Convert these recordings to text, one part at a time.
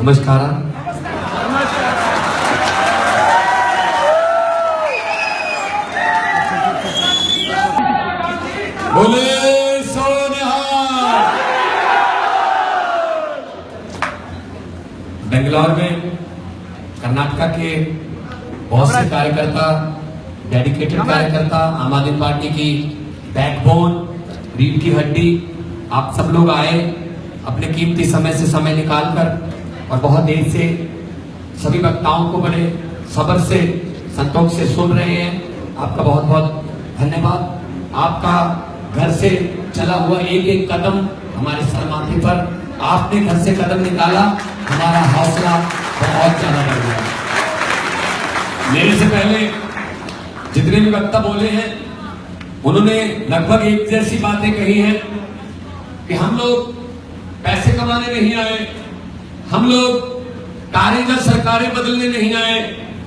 नमस्कार। बोले सो निहाल। बेंगलोर में कर्नाटका के बहुत से कार्यकर्ता, डेडिकेटेड कार्यकर्ता, आम आदमी पार्टी की बैकबोन, रीढ़ की हड्डी, आप सब लोग आए अपने कीमती समय से समय निकालकर और बहुत देर से सभी वक्ताओं को बड़े सब्र से, संतोष से सुन रहे हैं। आपका बहुत बहुत धन्यवाद। आपका घर से चला हुआ एक एक कदम हमारे सर माथे पर, आपने घर से कदम निकाला, हमारा हौसला बहुत ज्यादा बढ़ गया। मेरे से पहले जितने भी वक्ता बोले हैं उन्होंने लगभग एक जैसी बातें कही हैं कि हम लोग पैसे कमाने नहीं आए, हम लोग कारीगर सरकारें बदलने नहीं आए,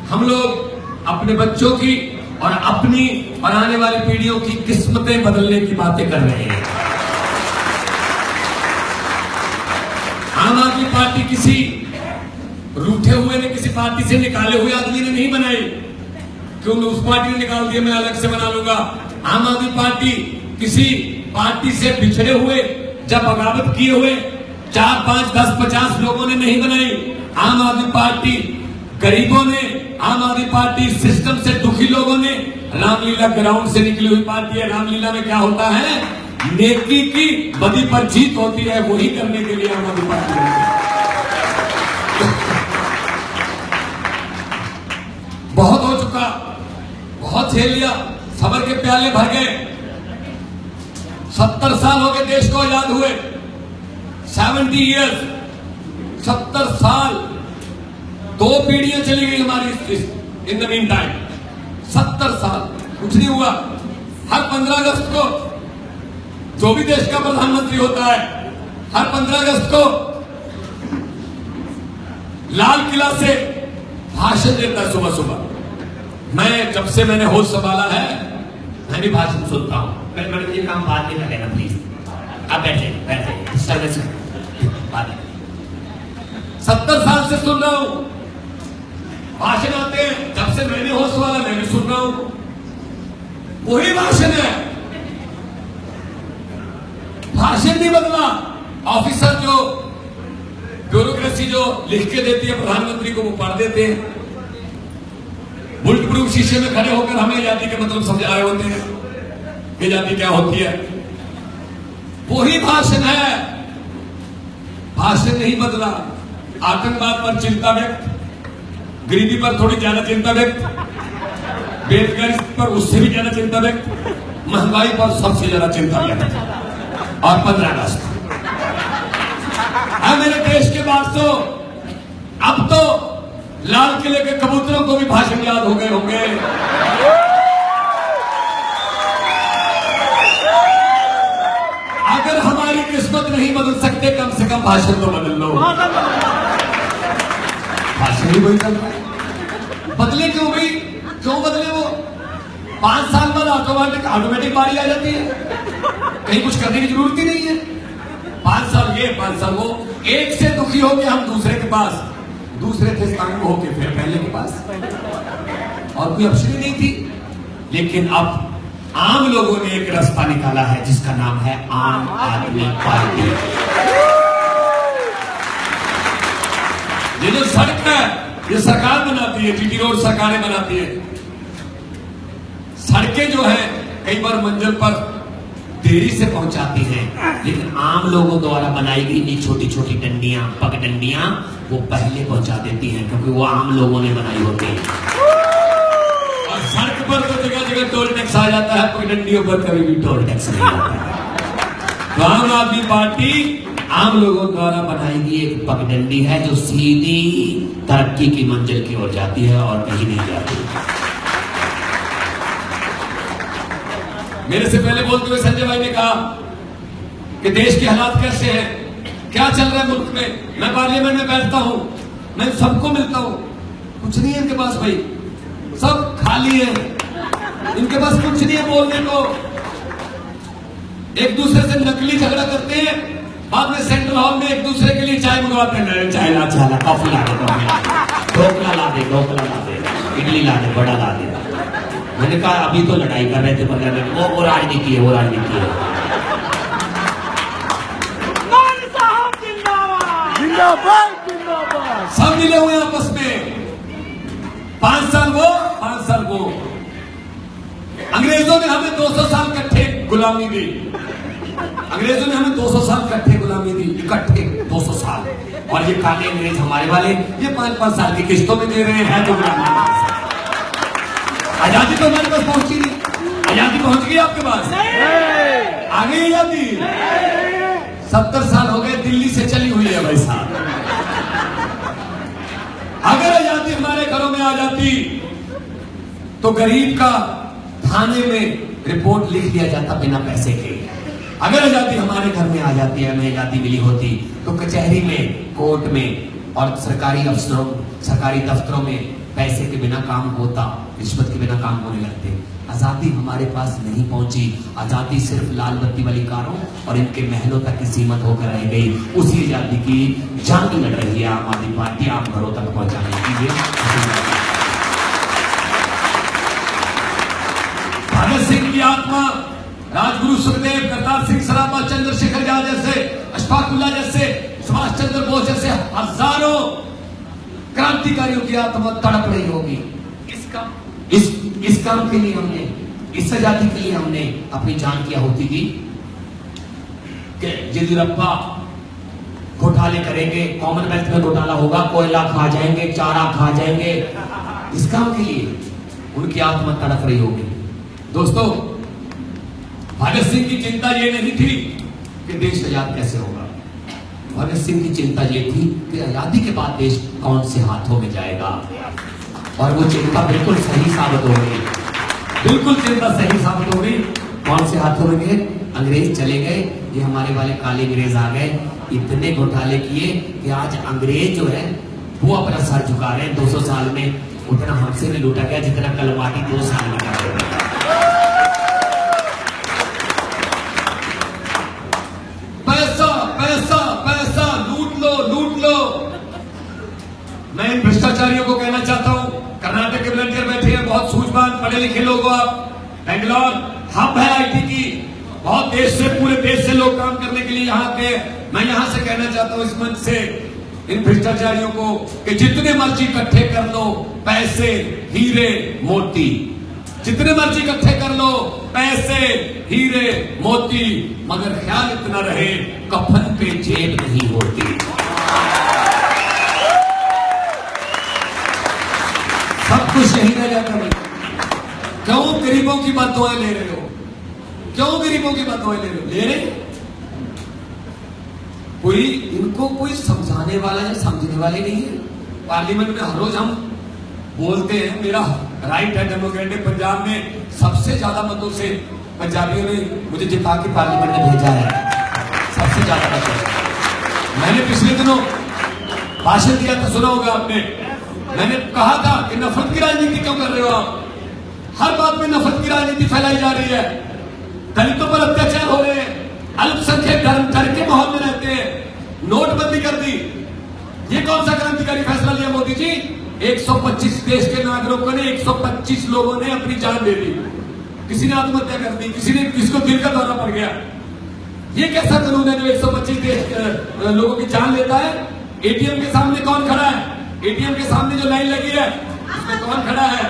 हम लोग अपने बच्चों की और अपनी और आने वाली पीढ़ियों की किस्मतें बदलने की बातें कर रहे हैं। आम आदमी पार्टी किसी रूठे हुए ने, किसी पार्टी से निकाले हुए आदमी ने नहीं बनाई कि उस पार्टी ने निकाल दिया मैं अलग से बना लूंगा। आम आदमी पार्टी किसी पार्टी से बिछड़े हुए, जब बगावत किए हुए 4, 5, 10, 50 लोगों ने नहीं बनाई। आम आदमी पार्टी गरीबों ने, आम आदमी पार्टी सिस्टम से दुखी लोगों ने, रामलीला ग्राउंड से निकली हुई पार्टी है। रामलीला में क्या होता है, नेकी की बदी पर जीत होती है, वही करने के लिए आम आदमी पार्टी है। बहुत हो चुका, बहुत झेल लिया, सबर के प्याले भर गए। 70 साल हो गए देश को आजाद हुए, 70 ईयर्स, 70 साल, 2 पीढ़ियां चली गई हमारी इन द मीन टाइम। 70 साल कुछ नहीं हुआ। हर 15 अगस्त को जो भी देश का प्रधानमंत्री होता है, हर 15 अगस्त को लाल किला से भाषण देता है सुबह सुबह। मैं जब से मैंने होश संभाला है मैं भी भाषण सुनता हूं। मैडम ये काम बाद में करें ना प्लीज, आप बैठे बैठे सर्विस में बात। 70 साल से सुन रहा हूं, भाषण आते हैं, जब से मैंने होश संभाला मैं भी सुन रहा हूं, वही भाषण है, भाषण नहीं बदला। ऑफिसर जो ब्यूरोक्रेसी जो लिख के देती है प्रधानमंत्री को, वो पढ़ देते हैं। बुलेट प्रूफ शीशे में खड़े होकर हमें जाति के मतलब समझा रहे होते हैं कि जाति क्या होती है। वही भाषण है, भाषण नहीं बदला। आतंकवाद पर चिंता व्यक्त, गरीबी पर थोड़ी ज्यादा चिंता व्यक्त, बेरोजगारी पर उससे भी ज्यादा चिंता व्यक्त, महंगाई पर सबसे ज्यादा चिंता व्यक्त, और 15 अगस्त। मेरे देश के वारसों, अब तो लाल किले के कबूतरों को भी भाषण याद हो गए होंगे। अगर हमारी किस्मत नहीं बदल सकते, कम से कम भाषण तो बदल लो। भाषण ही वही चल रहा है। बदले क्यों भाई, क्यों बदले? वो 5 साल बाद ऑटोमेटिक बारी आ जाती है, कहीं कुछ करने की जरूरत ही नहीं है। 5 साल ये, 5 साल वो, एक से दुखी हो गए हम दूसरे के पास, दूसरे थे तंग होके फिर पहले के पास, और कोई ऑप्शन ही नहीं थी। लेकिन अब आम लोगों ने एक रास्ता निकाला है जिसका नाम है आम आदमी पार्टी। ये जो सड़क है ये सरकार बनाती है, जीटी रोड सरकारें बनाती है। सड़कें जो है कई बार मंजिल पर देरी से पहुंचाती हैं, लेकिन आम लोगों द्वारा बनाई गई छोटी छोटी डंडियां, पगडंडियां, वो पहले पहुंचा देती हैं, क्योंकि वो आम लोगों ने बनाई होती है। और सड़क पर तो जगह जगह टोल टैक्स आ जाता है, पगडंडियों पर कभी भी टोल टैक्स नहीं आता। तो आम आदमी पार्टी आम लोगों द्वारा बनाई गई एक पगडंडी है जो सीधी तरक्की की मंजिल की ओर जाती है और कहीं नहीं जाती। मेरे से पहले बोलते हुए संजय भाई ने कहा कि देश के हालात कैसे हैं, क्या चल रहा है मुल्क में। मैं पार्लियामेंट में बैठता हूं, मैं सबको मिलता हूं, कुछ नहीं है इनके पास भाई, सब खाली है, इनके पास कुछ नहीं है बोलने को। एक दूसरे से नकली झगड़ा करते हैं, बाद में सेंट्रल हॉल में एक दूसरे के लिए चाय मंगवाते हैं, चाय ला, कॉफी ला दे, ढोकला ला दे, इडली ला दे, बड़ा ला दे। मैंने कहा अभी तो लड़ाई कर रहे थे पार्लियामेंट, वो राजनीति है, वो राजनीति है। सब मिले हुए आपस में, 5 साल वो 5 साल वो। अंग्रेजों ने हमें 200 साल इकट्ठे गुलामी दी, अंग्रेजों ने हमें 200 साल इकट्ठे गुलामी दी, इकट्ठे 200 साल। और ये काले अंग्रेज हमारे वाले ये 5-5 साल की किस्तों में दे रहे हैं। तो आजादी तो हमारे पास पहुंची नहीं, आजादी पहुंच गई आपके पास, आ गई आजादी। 70 साल हो गए, दिल्ली से चली हुई है भाई साहब। अगर आजादी हमारे घरों में आ जाती तो गरीब का थाने में रिपोर्ट लिख दिया जाता बिना पैसे के। अगर आजादी हमारे घर में आ जाती है, हमें आजादी मिली होती तो कचहरी में, कोर्ट में और सरकारी अफसरों, सरकारी दफ्तरों में पैसे के बिना काम होता, रिश्वत के बिना काम होने लगते। आजादी हमारे पास नहीं पहुंची, आजादी सिर्फ लाल बत्ती वाली कारों और इनके महलों तक ही सीमित होकर रह गई। उसी आजादी की जंग लड़ रही है आम आदमी पार्टी आप घरों तक पहुंचाने के लिए। भगत सिंह की आत्मा, राजगुरु सुखदेव, करतार सिंह सराभा, चंद्रशेखर आजाद जैसे, अशफाक उल्लाह जैसे, सुभाष चंद्र बोस जैसे हजारों क्रांतिकारियों की आत्मा तड़प रही होगी। इस काम के लिए हमने, इस आजादी के लिए हमने अपनी जान की आहुति दी कि येदियुरप्पा घोटाले करेंगे, कॉमनवेल्थ में घोटाला होगा, कोयला खा जाएंगे, चारा खा जाएंगे। इस काम के लिए उनकी आत्मा तड़प रही होगी। दोस्तों, भगत सिंह की चिंता ये नहीं थी कि देश आजाद कैसे होगा, भगत सिंह की चिंता ये थी कि आजादी के बाद देश कौन से हाथों में जाएगा। और वो चिंता बिल्कुल सही साबित हो गई, बिल्कुल चिंता सही साबित हो गई। कौन से हाथों में गए? अंग्रेज चले गए, ये हमारे वाले काले अंग्रेज आ गए, इतने घोटाले किए कि आज अंग्रेज जो है वो अपना सर झुका रहे हैं। 200 साल में उतना हमसे नहीं लूटा गया जितना कलमाटी 2 साल में कर रहे। पैसा पैसा पैसा लूट लो, लूट लो। मैं इन भ्रष्टाचारियों को कहना चाहता हूं, कर्नाटक के वॉलंटियर बैठे हैं, बहुत सूझबूझ पढ़े लिखे लोग हो आप। बेंगलोर हब है आईटी की, बहुत देश से, पूरे देश से लोग काम करने के लिए यहाँ आते हैं। मैं यहां से कहना चाहता हूं इस मंच से इन भ्रष्टाचारियों को कि जितने मर्जी इकट्ठे कर लो पैसे, हीरे, मोती, जितने मर्जी इकट्ठे कर लो पैसे, हीरे, मोती, मगर ख्याल इतना रहे कफन पे जेब नहीं होती। सब कुछ यही रह जाता है। क्यों गरीबों की बददुआएं ले रहे हो? क्यों गरीबों की बददुआएं ले रहे हो? ले रहे कोई, इनको कोई समझाने वाला या समझने वाले नहीं है। पार्लियामेंट में हर रोज हम बोलते हैं, मेरा राइट है डेमोक्रेटिक पंजाब में सबसे ज्यादा मतों से पंजाबियों ने मुझे जिता के पार्लियामेंट में भेजा है, सबसे ज्यादा मतों। मैंने पिछले दिनों भाषण दिया था, सुना होगा आपने। मैंने कहा था कि नफरत की राजनीति क्यों कर रहे हो आप? हर बात में नफरत की राजनीति फैलाई जा रही है, दलितों पर अत्याचार हो रहे हैं, अल्पसंख्यक डर के माहौल में रहते हैं, नोटबंदी कर दी। ये कौन सा क्रांतिकारी फैसला लिया मोदी जी? 125 देश के नागरिकों ने, 125 लोगों ने अपनी जान दे दी। किसी ने आत्महत्या कर दी, किसको दिल का दौरा पड़ गया। ये कैसा कानून है जो 125 देश लोगों की जान लेता है? एटीएम के सामने कौन खड़ा है? एटीएम के सामने जो लाइन लगी है उसमें कौन खड़ा है?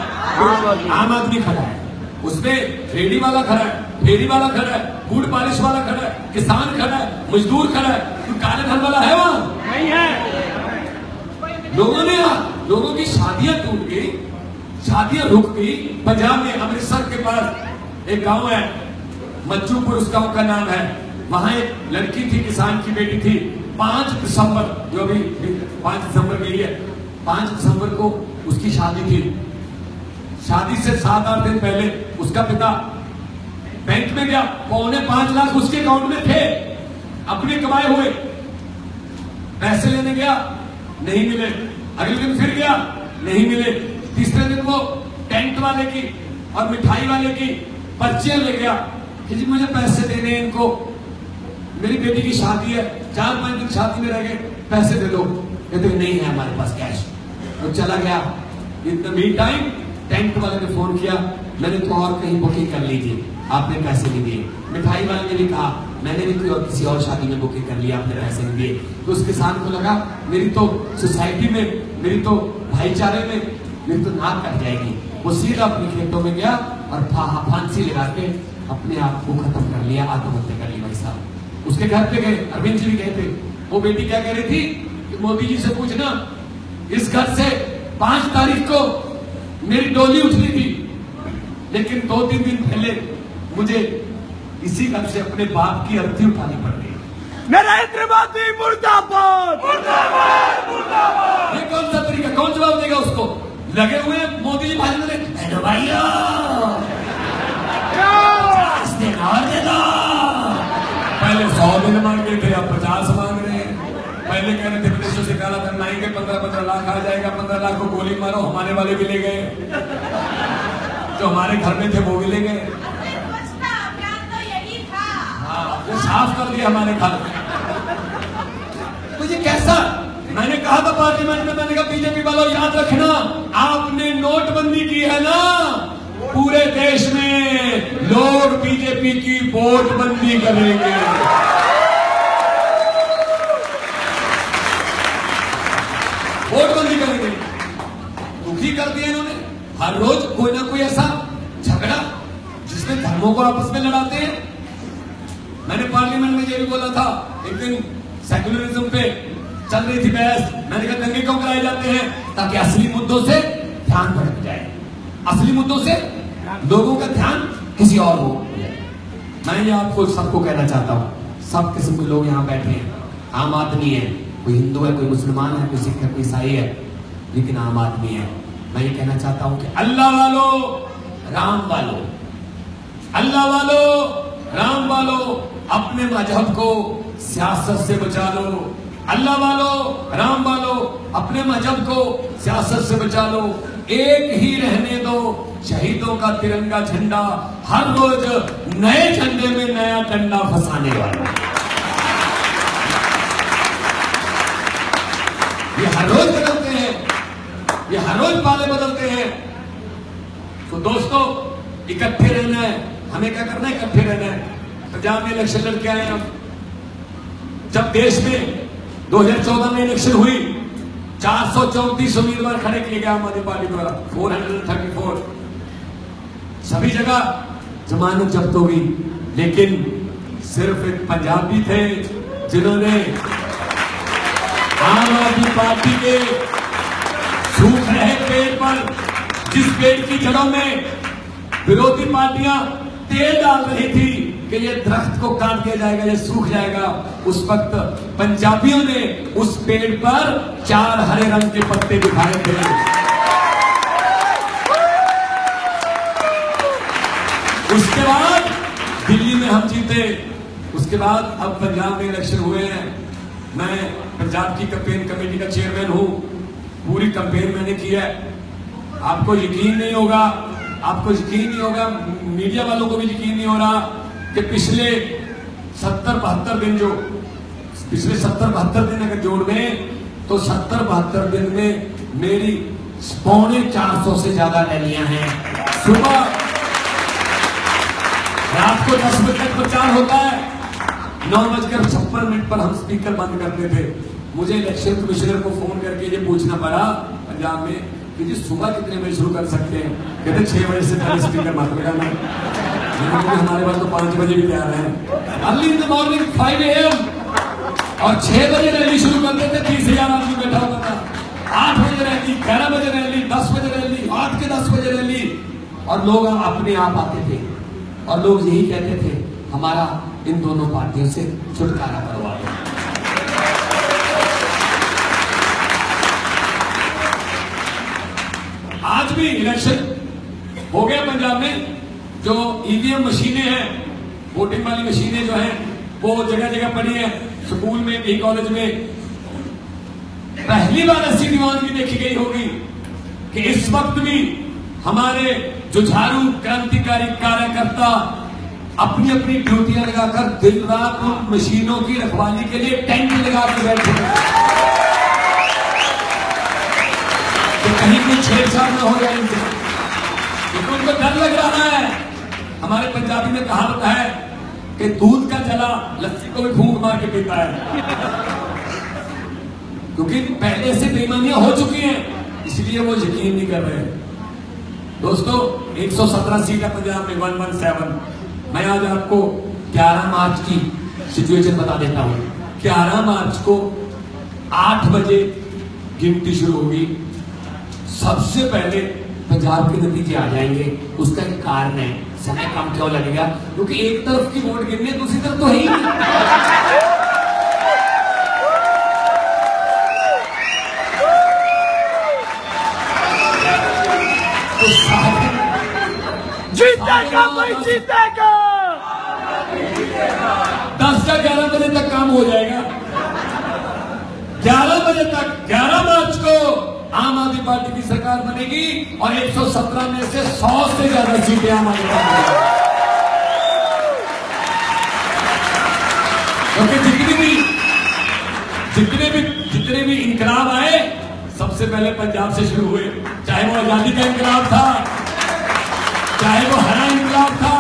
आम आदमी खड़ा है, उसमें रेडी वाला खड़ा है, फेरी वाला खड़ा है, बूट पॉलिश वाला खड़ा है, किसान खड़ा है, मजदूर खड़ा है। कोई काले धन वाला है वहां? नहीं है। लोगों की शादियां टूट गई, शादियां रुक गई। पंजाब में अमृतसर के पास एक गांव है, मज्जूपुर उस गांव का नाम है। वहां एक लड़की थी, किसान की बेटी थी। 5 दिसंबर, जो अभी 5 दिसंबर गई है, 5 दिसंबर को उसकी शादी थी। शादी से 7-8 दिन पहले उसका पिता बैंक में गया, 4.25 लाख उसके अकाउंट में थे, अपने कमाए हुए। पैसे लेने गया, नहीं मिले। अगले दिन फिर गया, नहीं मिले। तीसरे दिन वो टेंट वाले की और मिठाई वाले की पर्चियां ले गया कि जी मुझे पैसे देने इनको। मेरी बेटी की शादी है, 4-5 दिन शादी में रह गए, पैसे दे दो। कहते नहीं है हमारे पास कैश। तो चला गया। In the mean time tent वाले ने फोन किया, मैंने तो और कहीं बुकिंग कर ली थी, आपने पैसे नहीं दिए। मिठाई वाले ने भी कहा, मैंने भी कोई और किसी और शादी में बुकिंग कर लिया, आपने पैसे नहीं दिए। तो उस किसान को लगा मेरी तो सोसाइटी में, मेरी तो भाईचारे में मेरी तो नाक कट जाएगी। वो सीधा अपने खेतों में गया और फांसी लगा के अपने आप को खत्म कर लिया, आत्महत्या कर ली। भाई साहब उसके घर पे गए, अरविंद जी भी गए थे। वो बेटी क्या कह रही थी कि मोदी जी से पूछना, इस घर से 5 तारीख को मेरी डोली उठनी थी, लेकिन 2-3 दिन पहले मुझे इसी घर से अपने बाप की अर्थी उठानी पड़ गई। नरेंद्र मोदी मुर्दाबाद, मुर्दाबाद, मुर्दाबाद। ये कौन सा तरीका, कौन जवाब देगा उसको? लगे हुए मोदी जी भाजने लगे, हेलो भाइयों 50 दिन और दे दो। पहले 100 दिन मांगे थे, अब 50 मांग रहे हैं। पहले कह रहे थे विदेशों से काला धन लाएंगे, 15-15 लाख आ जाएगा, 15 लाख को गोली मारो, हमारे वाले भी ले गए, जो हमारे घर में थे वो भी ले गए। हाँ, वो साफ कर दिया हमारे घर। तो ये कैसा? मैंने कहा था पार्लियामेंट में, मैंने कहा बीजेपी वालों याद रखना, आपने नोटबंदी की है ना, पूरे देश में लोग बीजेपी की वोटबंदी करेंगे। वोटबंदी करेंगे। दुखी कर दिया इन्होंने। हर रोज कोई ना कोई ऐसा झगड़ा जिसमें धर्मों को आपस में लड़ाते हैं। मैंने पार्लियामेंट में ये भी बोला था, एक दिन सेक्युलरिज्म पे चल रही थी बहस, मैंने कहा दंगे क्यों कराए जाते हैं? ताकि असली मुद्दों से ध्यान भटक जाए, असली मुद्दों से लोगों का ध्यान किसी और हो। मैं ये आपको सबको कहना चाहता हूँ, सब किस्म के लोग यहाँ बैठे हैं, आम आदमी है, कोई हिंदू है, कोई मुसलमान है, कोई सिख है, कोई ईसाई है, लेकिन आम आदमी है। मैं ये कहना चाहता हूँ कि अल्लाह वालो, राम वालो, अल्लाह वालो, राम वालो, अपने मजहब को सियासत से बचा लो। अल्लाह वालो, राम वालो, अपने मजहब को सियासत से बचा लो। एक ही रहने दो शहीदों का तिरंगा झंडा, हर रोज नए झंडे में नया डंडा फंसाने वाला। ये हर रोज बदलते हैं, ये हर रोज पाले बदलते हैं। तो दोस्तों इकट्ठे रहना है, हमें क्या करना है? इकट्ठे रहना है। पंजाब में इलेक्शन लड़के आए हम, जब देश में 2014 में इलेक्शन हुई, 434 उम्मीदवार खड़े किए गए आम आदमी पार्टी द्वारा, 434। सभी जगह जमानत जब्त हो गई, लेकिन सिर्फ एक पंजाबी थे जिन्होंने आम आदमी पार्टी के सूख रहे पेड़ पर, जिस पेड़ की जड़ों में विरोधी पार्टियां तेल डाल रही थी कि ये दरख्त को काट दिया जाएगा, ये सूख जाएगा, उस वक्त पंजाबियों ने उस पेड़ पर 4 हरे रंग के पत्ते दिखाए थे। उसके बाद दिल्ली में हम जीते, उसके बाद अब पंजाब में इलेक्शन हुए हैं। मैं पंजाब की कैंपेन कमेटी का चेयरमैन हूं, पूरी कैंपेन मैंने की है। आपको यकीन नहीं होगा, आपको यकीन नहीं होगा, मीडिया वालों को भी यकीन नहीं हो रहा कि पिछले 70-72 दिन, जो पिछले 70-72 दिन अगर जोड़ दें तो 70-72 दिन में मेरी 450 से ज्यादा रैलियां हैं। सुबह रात को 10 बजे तक प्रचार होता है, 9:56 पर हम स्पीकर बंद करते थे। मुझे इलेक्शन कमिश्नर को फोन करके ये पूछना पड़ा पंजाब में कि जी सुबह कितने बजे शुरू कर सकते हैं? कहते 6 बजे से पहले स्पीकर मत लगाना। हमारे पास तो 5 बजे भी तैयार है। Early in the morning 5 AM और 6 बजे रैली शुरू करते थे, 30,000 आदमी बैठा होता था। 8 बजे रैली, 11 बजे रैली, 10 बजे रैली, 8 के 10 बजे रैली, और लोग अपने आप आते थे और लोग यही कहते थे हमारा इन दोनों पार्टियों से छुटकारा करवा दो। आज भी इलेक्शन हो गया पंजाब में, जो ईवीएम मशीनें हैं, वोटिंग वाली मशीनें जो हैं, वो जगह जगह पड़ी है, स्कूल में भी, कॉलेज में। पहली बार ऐसी दीवानगी देखी गई होगी कि इस वक्त भी हमारे जुझारू क्रांतिकारी कार्यकर्ता अपनी अपनी ड्यूटियां लगाकर दिन रात उन मशीनों की रखवाली के लिए टेंट लगा कर बैठे तो कहीं कोई छेड़छाड़ न हो जाए इनसे, क्योंकि उनको डर लग रहा है। हमारे पंजाबी में कहावत है कि दूध का जला लस्सी को भी फूंक मार के पीता है, क्योंकि पहले से बेईमानियां हो चुकी हैं, इसलिए वो यकीन नहीं कर रहे हैं। दोस्तों 117 सीट है पंजाब में, 117। मैं आज आपको 11 मार्च की सिचुएशन बता देता हूं। 11 मार्च को 8 बजे गिनती शुरू होगी। सबसे पहले पंजाब के नतीजे आ जाएंगे। उसका एक कारण है, समय कम क्यों लगेगा, क्योंकि एक तरफ की वोट गिरनी है, दूसरी तरफ तो है ही नहीं। जीतेगा भाई, जीतेगा। 10 या 11 बजे तक काम हो जाएगा। 11 बजे तक 11 मार्च को आम आदमी पार्टी की सरकार बनेगी और 117 में से 100 से ज्यादा सीटें आम आदमी पार्टी। क्योंकि जितने भी इनकलाब आए सबसे पहले पंजाब से शुरू हुए, चाहे वो आजादी का इनकलाब था, चाहे वो हरा इनकलाब था।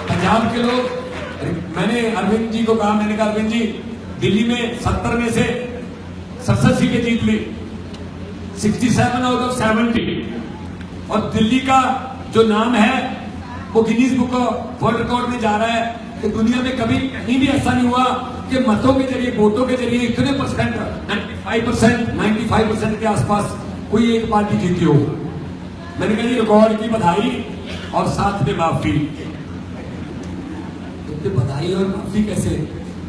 पंजाब के लोग, मैंने अरविंद जी को कहा, मैंने कहा अरविंद जी दिल्ली में 70 में से 67 सीटें जीत ली, 67 आउट ऑफ 70, और दिल्ली का जो नाम है वो Guinness book of world record में जा रहा है कि दुनिया में कभी कहीं भी ऐसा नहीं हुआ कि मतों के जरिए, वोटों के जरिए इतने परसेंट 95% के आसपास कोई एक पार्टी जीती हो। मैंने कहा ये रिकॉर्ड की बधाई और साथ में माफी। तो बधाई और माफी कैसे?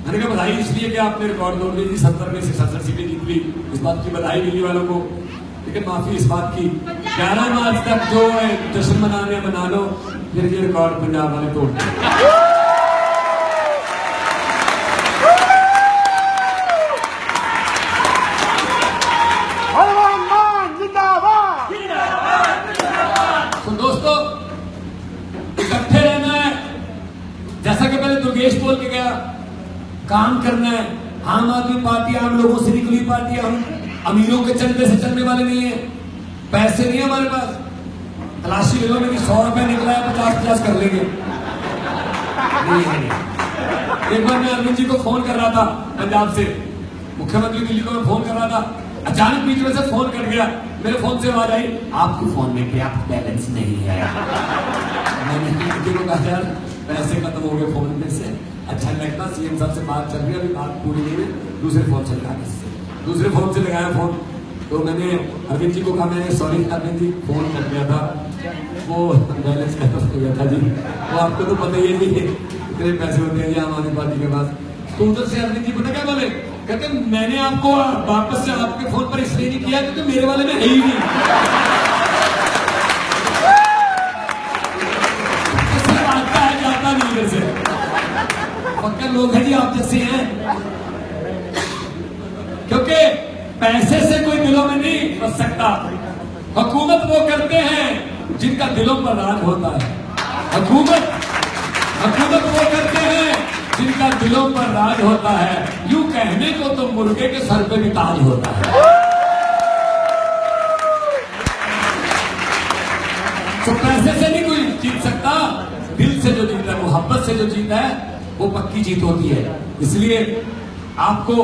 मैंने कहा बधाई इसलिए कि आपने रिकॉर्ड तोड़ दी, 70 में से 67 सीटें जीत ली, इस बात की बधाई दिल्ली वालों को। लेकिन माफी इस बात की, 11 मार्च तक जो जश्न मनाने मना लो, फिर ये रिकॉर्ड पंजाब वाले तोड़ दें। दोस्तों इकट्ठे रहना है, जैसा कि पहले दुर्गेश बोल के गया, काम करना है। आम आदमी पार्टी आम लोगों से निकली पार्टी, हम अमीरों के चलने से चलने वाले नहीं है। पैसे नहीं है हमारे पास, तलाशी ले लो, मेरी 100 रुपए निकला है, 50-50 कर लेंगे। नहीं। एक बार मैं अरविंद जी को फोन कर रहा था पंजाब से, मुख्यमंत्री दिल्ली को मैं फोन कर रहा था, अचानक बीच में से फोन कट गया। मेरे फोन से आवाज आई, आपके फोन में पर्याप्त बैलेंस नहीं है। मैंने किसी को कहा यार पैसे खत्म हो गए फोन में से, अच्छा लगता सीएम साहब से बात चल रही है, अभी बात पूरी नहीं हुई, दूसरे फोन से लगा, दूसरे फोन से लगाया फोन। तो मैंने अरविंद जी को कहा, मैंने सॉरी अरविंद जी फोन कर दिया था, वो बैलेंस खत्म हो गया था जी, वो आपको तो पता ही नहीं कितने पैसे होते हैं आम आदमी पार्टी के पास। तो उधर से अरविंद जी पता क्या बोले, कहते मैंने आपको वापस से आपके फोन पर इसलिए नहीं किया क्योंकि मेरे वाले में है ही नहीं। आता है जाता नहीं इधर से, पक्का लोग हैं जी आप जैसे हैं, क्योंकि पैसे से कोई दिलों में नहीं बस सकता। हुकूमत वो करते हैं जिनका दिलों पर राज होता है। हुकूमत वो करते हैं जिनका दिलों पर राज होता है। यूं कहने को तो मुर्गे के सर पे भी ताज होता है। तो पैसे से नहीं कोई जीत सकता, दिल से जो जीता है, मोहब्बत से जो जीता है, वो पक्की जीत होती है। इसलिए आपको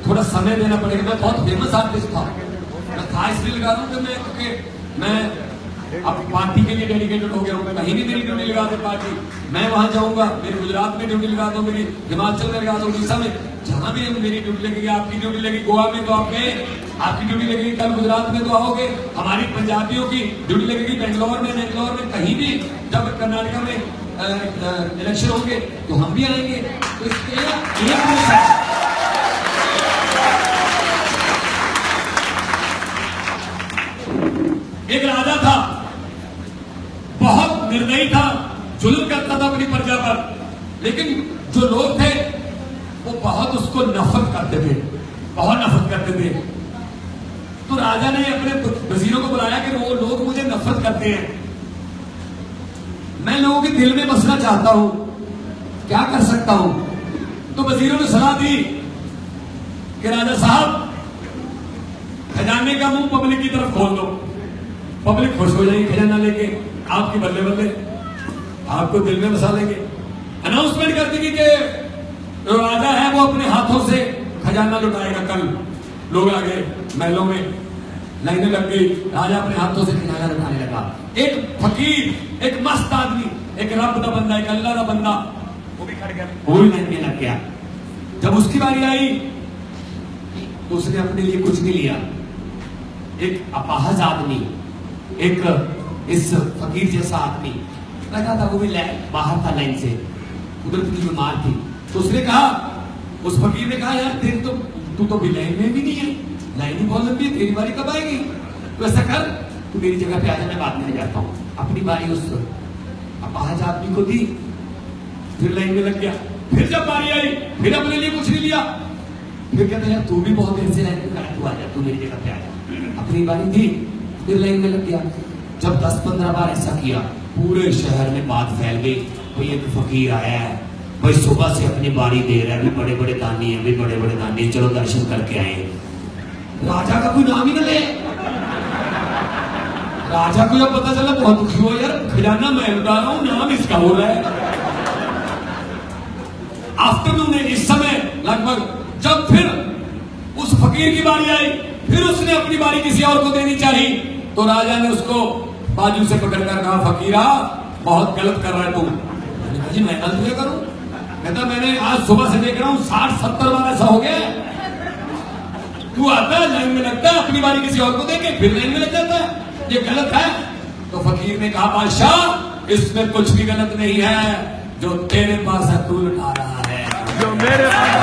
थोड़ा समय देना पड़ेगा। मैं बहुत फेमस आर्टिस्ट था, मैं था इसलिए लगा रहा हूं कि क्योंकि मैं अब पार्टी के लिए डेडिकेटेड हो गया हूं। मैं कहीं भी मेरी ड्यूटी लगा दे पार्टी, मैं वहां जाऊंगा, मेरी गुजरात में ड्यूटी लगा दो, मेरी हिमाचल में लगा दो, उड़ीसा में, जहां भी मेरी ड्यूटी लगेगी। आपकी ड्यूटी लगेगी गोवा में तो आप गए, आपकी ड्यूटी लगेगी कल गुजरात में तो आओगे, हमारी पंजाबियों की ड्यूटी लगेगी बेंगलोर में, कहीं भी जब कर्नाटका में इलेक्शन होंगे तो हम भी आएंगे। तो इसके एक राजा था, बहुत निर्दयी था, जुल्म करता था अपनी प्रजा पर, लेकिन जो लोग थे वो बहुत उसको नफरत करते थे, बहुत नफरत करते थे। तो राजा ने अपने वजीरों को बुलाया कि वो लोग मुझे नफरत करते हैं, मैं लोगों के दिल में बसना चाहता हूं, क्या कर सकता हूं? तो वजीरों ने सलाह दी कि राजा साहब खजाने का मुंह पब्लिक की तरफ खोल दो, पब्लिक खुश हो जाएगी खजाना लेके, आपकी बल्ले बल्ले आपको दिल में बसा लेंगे। अनाउंसमेंट कर दी कि जो राजा है वो अपने हाथों से खजाना लुटाएगा। कल लोग आ गए महलों में, लाइनें लग गई, राजा अपने हाथों से खजाना लुटाने लगा। एक फकीर, एक मस्त आदमी, एक रब का बंदा, एक अल्लाह का बंदा, वो भी खड़ गया, वो भी लाइन में लग गया। जब उसकी बारी आई तो उसने अपने लिए कुछ नहीं लिया। एक अपाहज आदमी, एक इस फकीर जैसा आदमी लगा था, वो भी बाहर था लाइन से, उधर की बीमार थी। तो उसने कहा, उस फकीर ने कहा, यार तेरे तो तू तो भी लाइन में भी नहीं है, लाइन ही बहुत लंबी है, तेरी बारी कब आएगी? तो ऐसा कर, तू मेरी जगह पे आ जा, मैं बाद में जाता हूँ। अपनी बारी उस अपाहज आदमी को दी, फिर लाइन में लग गया। फिर जब बारी आई, फिर अपने लिए कुछ नहीं लिया, फिर कहते यार तू भी बहुत देर से लाइन में खड़ा, तू आ जा, तू मेरी जगह पे आ जा। अपनी बारी दी, फिर लाइन में लग गया। जब 10-15 बार ऐसा किया, पूरे शहर में बात फैल गई, कोई एक फकीर आया है भाई, सुबह से अपनी बारी दे रहा है, भी बड़े बड़े दानी है, भी बड़े बड़े दानी, चलो दर्शन करके आए। राजा का कोई नाम ही न ले। राजा को जब पता चला बहुत दुखी हुआ, यार खजाना मैं लुटा रहा हूं, नाम इसका हो रहा है। आफ्टरनून में इस समय लगभग जब फिर उस फकीर की बारी आई, फिर उसने अपनी बारी किसी और को देनी चाहिए, तो राजा ने उसको बाजू से पकड़कर कहा, फकीरा बहुत गलत कर रहा है तुम। मैंने कहा जी मैं गलत क्या करूं? कहता मैंने आज सुबह से देख रहा हूं 60-70 बार ऐसा हो गया। तू आता है लाइन में लगता है, अपनी बारी किसी और को देके फिर लाइन में लग जाता है, ये गलत है। तो फकीर ने कहा, बादशाह इसमें कुछ भी गलत नहीं है, जो तेरे पास है तू लुटा रहा है, जो मेरे पास